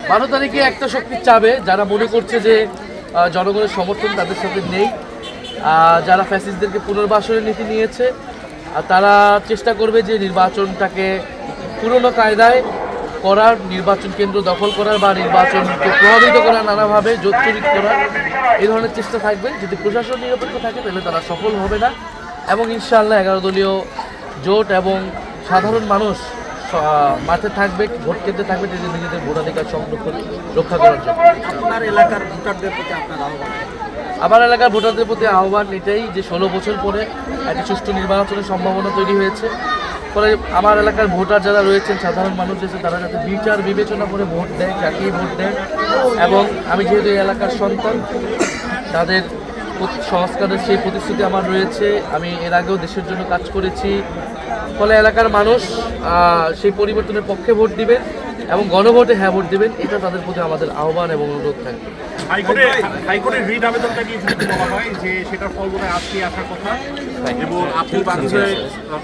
12 তারিখে একটা শক্তি চাবে যারা মনে করছে যে জনগণের সমর্থন তাদের সাথে নেই, যারা ফ্যাসিস্টদেরকে পুনর্বাসনের নীতি নিয়েছে, তারা চেষ্টা করবে যে নির্বাচনটাকে পুরনো কায়দায় করার, নির্বাচন কেন্দ্র দখল করার বা নির্বাচনকে প্রভাবিত করার, নানাভাবে জোচ্চুরি করার এই ধরনের চেষ্টা থাকবে। যদি প্রশাসন নিরপেক্ষ থাকে তাহলে তারা সফল হবে না এবং ইনশাআল্লাহ 11 দলীয় জোট এবং সাধারণ মানুষ মাঠে থাকবে, ভোট কেন্দ্রে থাকবে নিজেদের ভোটাধিকার সংরক্ষণ রক্ষা করার জন্য। আপনার এলাকার ভোটারদের প্রতি আপনার আহ্বান? আমার এলাকার ভোটারদের প্রতি আহ্বান এটাই যে 16 বছর পরে একটি সুষ্ঠু নির্বাচনের সম্ভাবনা তৈরি হয়েছে। ফলে আমার এলাকার ভোটার যারা রয়েছেন, সাধারণ মানুষ আছে, তারা যাতে বিচার বিবেচনা করে ভোট দেয়, যাকেই ভোট দেয়। এবং আমি যেহেতু এই এলাকার সন্তান, তাদের সংস্কারের সেই প্রতিশ্রুতি আমার রয়েছে। আমি এর আগেও দেশের জন্য কাজ করেছি। ফলে এলাকার মানুষ সেই পরিবর্তনের পক্ষে ভোট দিবেন এবং গণভোটে হ্যাঁ ভোট দিবেন, এটা তাদের প্রতি আমাদের আহ্বান এবং অনুরোধ থাকবে। হাইকোর্টের রিট আবেদনটা কি বলা হয় যে সেটার ফল বোধহয় আজকে আসার কথা এবং আপনি বাধ্য হয়ে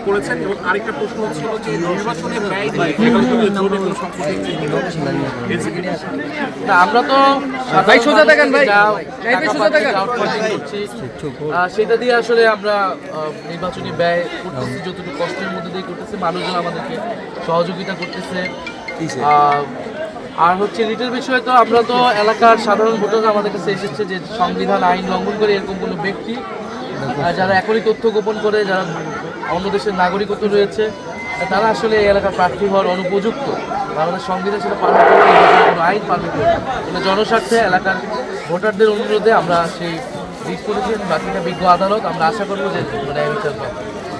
করেছেন। এবং আরেকটা প্রশ্ন হচ্ছিল যে নির্বাচনের ব্যয় না, আমরা তো ভাই সোজা দেখেন, ভাই সেটা দিয়ে আসলে আমরা নির্বাচনী ব্যয় করতেছি, যতটুকু কষ্টের মধ্যে দিয়ে করতেছি, মানুষজন আমাদেরকে সহযোগিতা করতেছে। আর হচ্ছে রিটের বিষয়ে তো আমরা তো এলাকার সাধারণ ভোটাররা আমাদের কাছে এসেছে যে সংবিধান আইন লঙ্ঘন করে এরকম কোনো ব্যক্তি যারা এখনই তথ্য গোপন করে, যারা অন্য দেশের নাগরিকত্ব রয়েছে, তারা আসলে এই এলাকার প্রার্থী হওয়ার অনুপযুক্ত। বাংলাদেশ সংবিধান সেটা পালন করে, কোনো আইন পালন করে। কিন্তু জনস্বার্থে এলাকার ভোটারদের অনুরোধে আমরা সেই রিট করেছি। বাকিটা বিজ্ঞ আদালত, আমরা আশা করবো যে বিচার পাবো।